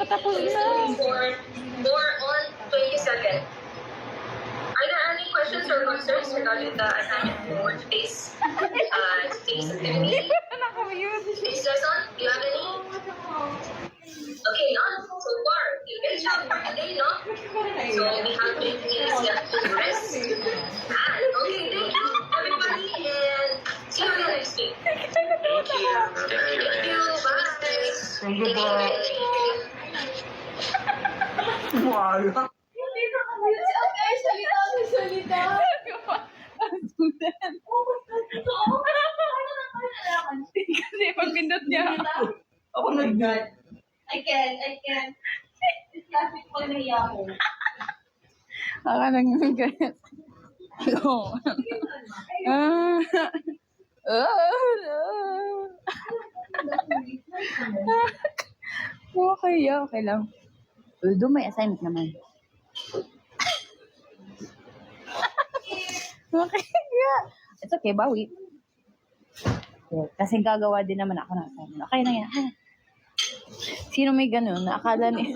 patapos na. More on 22nd. Are there any questions or concerns regarding the assignment for today's activity? Today's lesson, do you have any? Okay, none so far. Good job for today, no? So we have 20 minutes left to rest. And okay, thank you everybody, and see you again next week. Thank you. Thank you, bye. Thank you po. Wala. Okay, salita. Kasi pagpindot niya. Oh my God. I can. Kasi ko nahiya ako. Akala nga ganyan. Oo. Okay lang. Doon may assignment naman. Okay, yeah. It's okay, bawi. Yeah, kasi gagawa din naman ako ng assignment. Okay na yan. Sino may ganun na akala ni...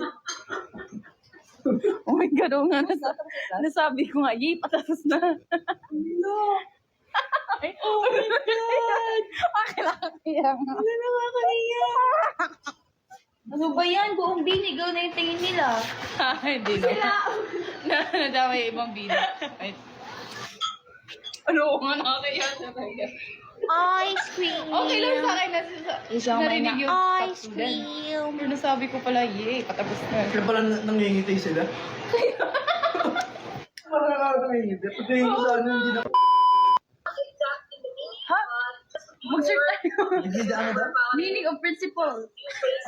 Oh my God, oo nga. Nasabi ko nga, yay, patapos na. No. Oh my God! Okay lang, kaya nga. Wala nakakaiya. Ano ba yan? Buong binigaw na yung tingin nila. Hindi no. Nadamay ibang bina. Ano nga nakakaya talaga. Ice cream. Okay lang sa akin na Isang may narinig yung na ice sakto din. cream. Pero nasabi ko pala, yay, patapos na. Kaya pala nangingiti sila. Parang nakakangingiti. Pag nangingiti sa ano, hindi na... Ha? Mag-search tayo. Hindi na ano daw? Meaning of principle.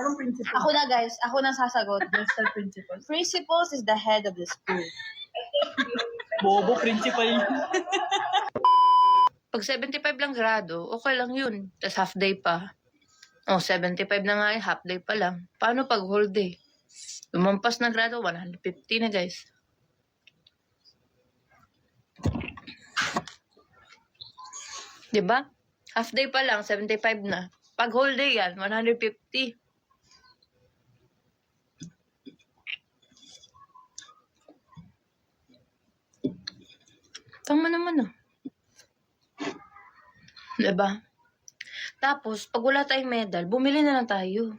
Anong principle? Ako na guys, ako na sasagot. What's the principle? Principals is the head of the school. Bobo, principal yun. Pag 75 lang grado, okay lang yun. Tapos half day pa. Oh, 75 na nga, half day pa lang. Paano pag whole day? Lumampas na grado, 150 na guys. Diba? Half day pa lang, 75 na. Pag whole day yan, 150. Tama naman oh. Diba? Tapos, pag wala tayong medal, bumili na lang tayo.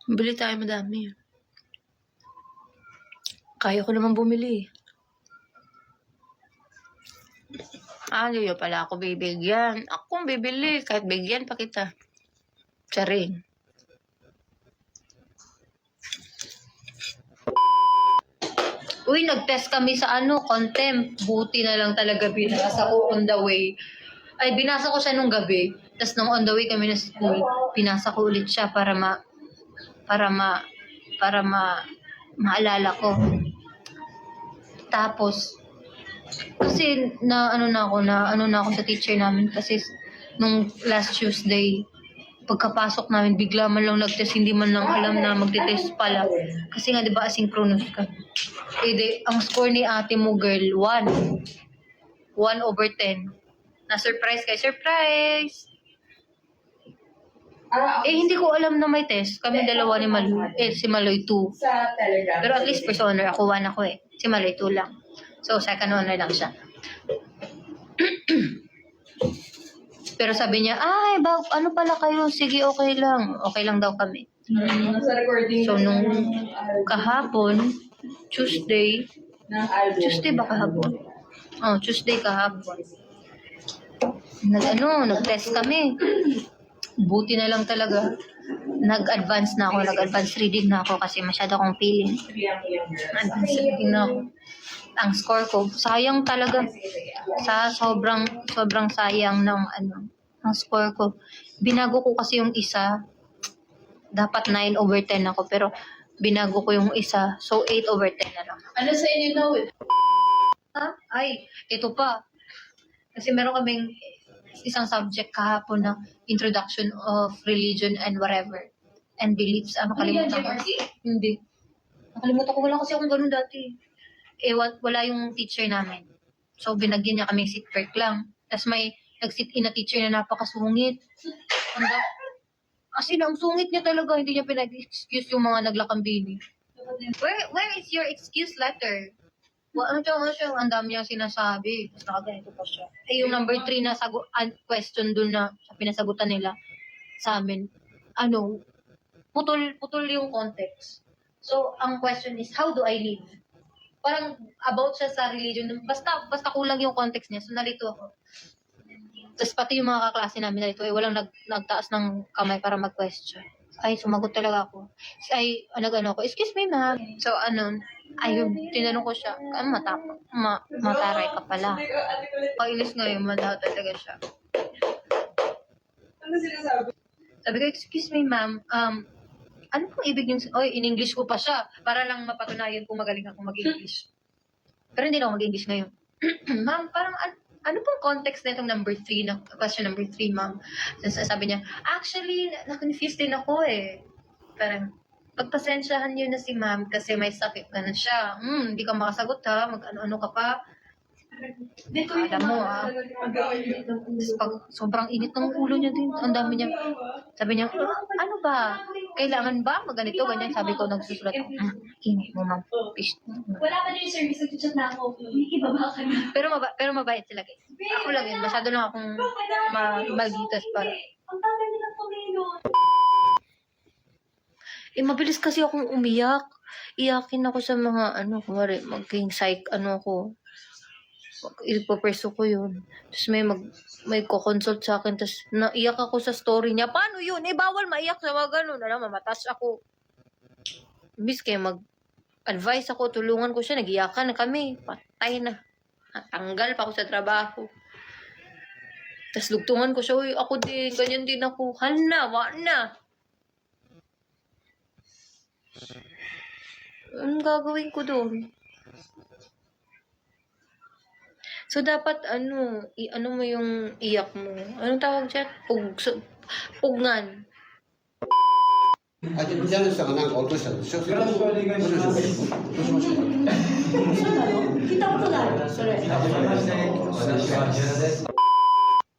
Bili tayo madami. Kaya ko naman bumili. Aliyo pala ako bibigyan. Ako bibili. Kahit bigyan pa kita. Siya rin. Uy, nag-test kami sa contempt. Buti na lang talaga binasa ko on the way. Ay, binasa ko siya nung gabi. Tapos nung on the way kami na school, binasa ko ulit siya para maalala ko. Tapos, kasi na ako sa teacher namin kasi nung last Tuesday, pagkapasok namin, bigla man lang nag-test, hindi man lang alam na magte-test pala. Kasi nga, di ba, asynchronous ka. Ang score ni ate mo, girl, 1. 1/10. Na-surprise kay surprise! Hindi ko alam na may test. Kami dalawa ni Maloy. Si Maloy 2. Sa Telegram. Pero at least first honor. Ako 1 ako eh. Si Maloy 2 lang. So, second honor lang siya. Pero sabi niya, ano pala kayo? Sige, okay lang. Okay lang daw kami. Sa recording. So, nung kahapon, Tuesday ba kahapon? Oh, Tuesday kahapon. Nag-test kami. Buti na lang talaga. Nag-advance reading na ako kasi masyado akong feeling. Advance reading na ako. Ang score ko, sayang talaga. Sobrang sayang ng ang score ko. Binago ko kasi yung isa. Dapat 9/10 ako, pero binago ko yung isa. So, 8/10 na lang. Ano sa inyo daw eh? Ay, ito pa. Kasi meron kaming isang subject kahapon na Introduction of Religion and whatever. And Beliefs. Nakalimutan ko. Hindi. Nakalimutan ko. Wala kasi akong ganun dati. Wala yung teacher namin. So, binagyan niya kami sit perk lang. Tapos may nag-sit in na teacher na napakasungit. As in, ang sungit niya talaga, hindi niya pinag-excuse yung mga naglakambini. Where is your excuse letter? Ano siya, ang dami niyang sinasabi. Tapos nakaganito pa siya. Eh, yung number 3 na question dun na sa pinasagutan nila sa amin, ano, putol yung context. So, ang question is, how do I live? Parang about siya sa religion. Basta kulang yung context niya. So, nalito ako. Tapos pati yung mga kaklase namin nalito, walang nagtaas ng kamay para mag-question. Ay, sumagot talaga ako. Ay, nag-ano ako, excuse me, ma'am. So, ayun, tinanong ko siya, mataray ka pala. Kainis ngayon, madaw talaga siya. Ano sinasabi? Sabi ko, excuse me, ma'am, ano pong ibig yung, in English ko pa siya, para lang mapatunayan kung magaling ako mag-English. Pero hindi na ako mag-English ngayon. Ma'am, parang, ano pong context na itong number 3, na question number 3, ma'am? Sabi niya, actually, na-confused din ako eh. Parang, pagpasensyahan niyo na si ma'am kasi may sakit na siya. Hindi ka makasagot ha, mag-ano-ano ka pa. Alam mo sobrang init ng ulo niya din. Ang dami niya. Sabi niya, ano ba? Kailangan ba? Ganito, ganyan. Sabi ko, nagsusulat ako. Init mo, ma'am. Wala ka na yung service, nag-chat na ako. Ibaba ka na. Pero mabait sila, guys. Ako lang yun. Masyado lang akong malditas para. Ang tagal nilang pumilon. Mabilis kasi akong umiyak. Iyakin ako sa mga, kumari, maging ko. Ipaperso ko yun. Tapos may ko-consult sa akin. Tapos naiyak ako sa story niya. Paano yun? Bawal maiyak sa mga ganun. Mamatas ako. Bis kaya mag-advise ako, tulungan ko siya. Nag-iyakan na kami. Patay na. Tanggal pa ako sa trabaho. Tapos lugtungan ko siya. Uy, ako din. Ganyan din ako. Hala, wala na. Anong gagawin ko doon? So, dapat, mo yung iyak mo. Anong tawag dyan? Pugngan. 아직 부자는 안 어떤 사람?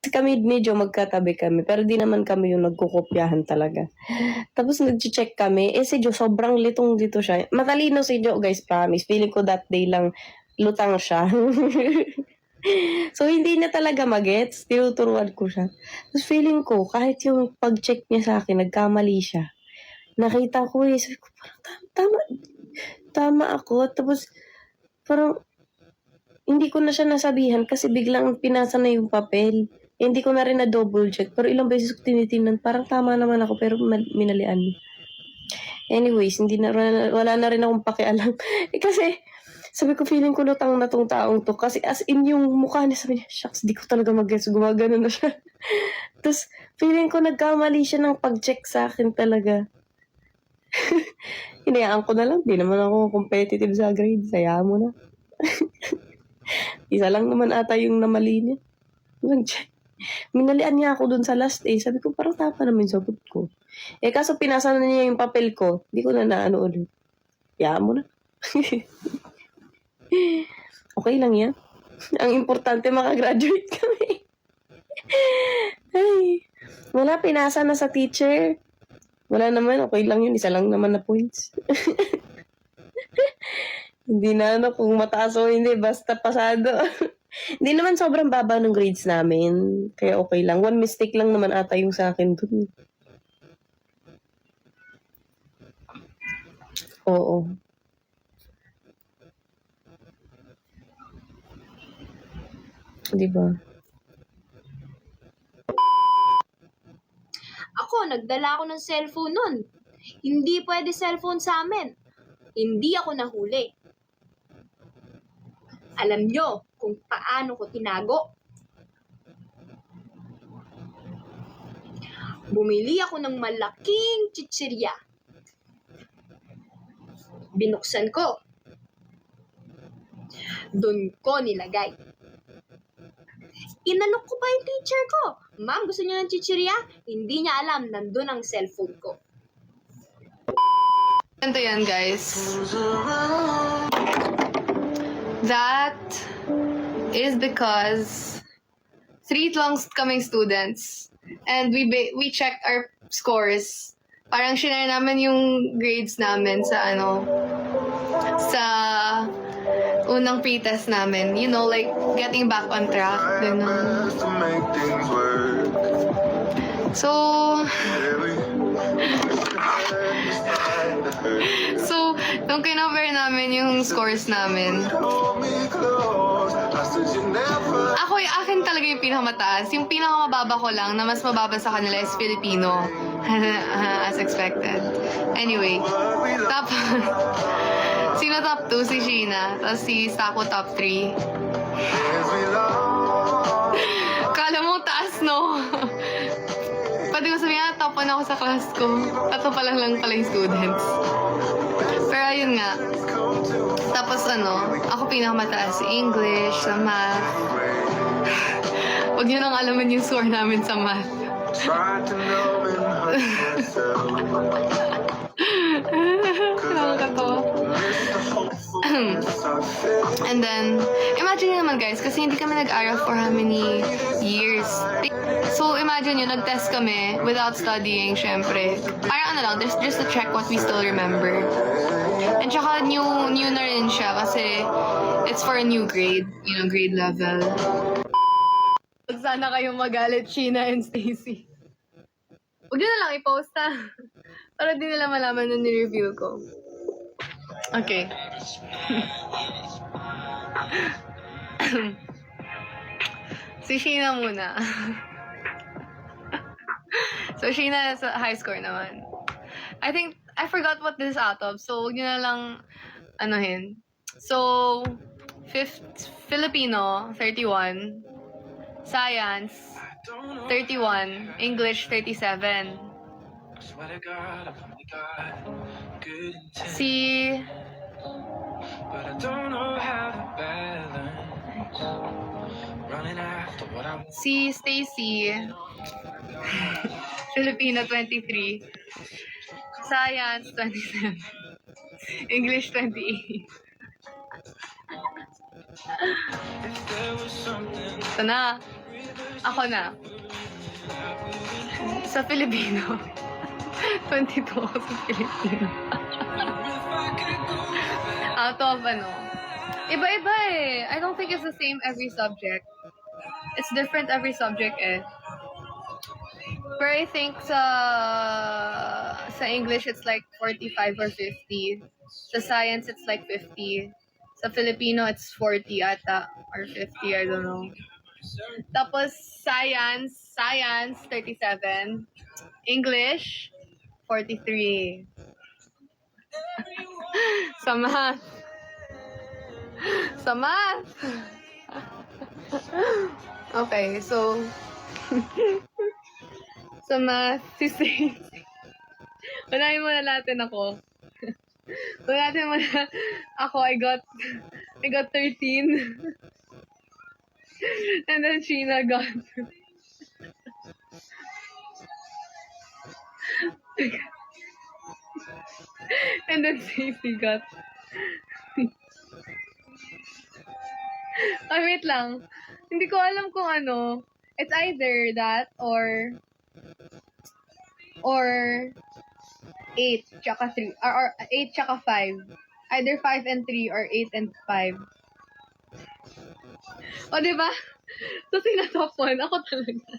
Kami medyo magkatabi kami, pero di naman kami yung nagkukopyahan talaga. Tapos nag-check kami, si Jo sobrang litong dito siya. Matalino si Jo, guys, promise. Feeling ko that day lang lutang siya. So, hindi na talaga magets. Tinuturuan ko siya. Tapos feeling ko, kahit yung pag-check niya sa akin, nagkamali siya. Nakita ko sabi ko, parang tama ako. Tapos, parang, hindi ko na siya nasabihan kasi biglang pinasa na yung papel. Hindi ko na rin na-double check. Pero ilang beses ko tinitingnan, parang tama naman ako, pero minalian. Anyways, wala na rin akong pakialam. Kasi, sabi ko, feeling ko lutang na tong taong to. Kasi as in yung mukha niya, sabi niya, shucks, di ko talaga mag-guess. Gumagano na siya. Tapos, feeling ko nagkamali siya ng pag-check sa akin talaga. Hinayaan ko na lang. Di naman ako competitive sa grade. Sayaan mo na. Isa lang naman ata yung namali niya. Nag-check. Minalian niya ako dun sa last day. Sabi ko, parang tapa naman yung sagot ko. Kaso pinasa na niya yung papel ko. Di ko na naano ulit. Hayaan mo na. Okay lang yan. Ang importante, makagraduate kami. Ay, wala, pinasa na sa teacher. Wala naman, okay lang yun. Isa lang naman na points. Hindi na kung mataas o hindi, basta pasado. Hindi naman sobrang baba ng grades namin. Kaya okay lang. One mistake lang naman ata yung sa akin dun. Oo. Diba? Ako, nagdala ako ng cellphone nun. Hindi pwede cellphone sa amin. Hindi ako nahuli. Alam nyo kung paano ko tinago? Bumili ako ng malaking chichirya. Binuksan ko. Doon ko nilagay. Inalok ko pa yung teacher ko. Ma'am, gusto niyo ng chichirya? Hindi niya alam, nandun ang cellphone ko. Ganito yan, guys. That is because 3 longest coming students, and we checked our scores. Parang shinare namin yung grades namin sa sa unang pretest namin. You know, like, getting back on track. Ganun. So, nung kinopare namin yung scores namin, akin talaga yung pinakamataas. Yung pinakamababa ko lang, na mas mababa sa kanila is Filipino. As expected. Anyway, tapos, sino top 2? Si Sheena. Tapos si Stako top 3. Kala mo taas, no? Pwede ko sabihin, top 1 ako sa class ko. Tatlo pa lang pala yung students. Pero ayun nga. Tapos ako pinakamataas sa English, sa math. Huwag nyo nang alaman yung score namin sa math. Nakakatawa. And then, imagine nyo naman guys, kasi hindi kami nag-aral for how many years. So, imagine nyo, nag-test kami without studying, syempre. Parang lang, just to check what we still remember. And tsaka new na rin siya kasi it's for a new grade, grade level. Huwag sana kayong magalit, Sheena and Stacy. Huwag nyo na lang i-post ha. Para di nila malaman na ni-review ko. Okay. Si Sheena muna. So, Sheena sa high score naman. I think, I forgot what this is out of. So, huwag nyo na lang, So, Filipino, 31. Science, 31. English, 37. Si Stacy, Filipino, 23. Science, 27. English, 28. Ito na. Ako na. Sa Filipino. 22 ako sa Filipino. Out of Iba-iba eh. I don't think it's the same every subject. It's different every subject eh. But I think sa English it's like 45 or 50. Sa science it's like 50. Sa Filipino it's 40 ata or 50, I don't know. Tapos science 37. English 43. Sa math. Okay, so sa math, si Stacy. Unahin muna natin ako. Unahin muna ako, I got 13. And then Sheena got and then Stacy got wait lang. Hindi ko alam kung it's either that or 8 tsaka 3 or 8 tsaka 5. Either 5 and 3 or 8 and 5. O, diba? So, sina top 1? Ako talaga.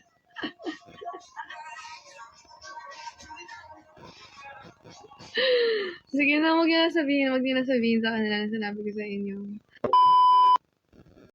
Sige na, huwag niyo na sabihin sa kanila na sinabi ko sa inyo.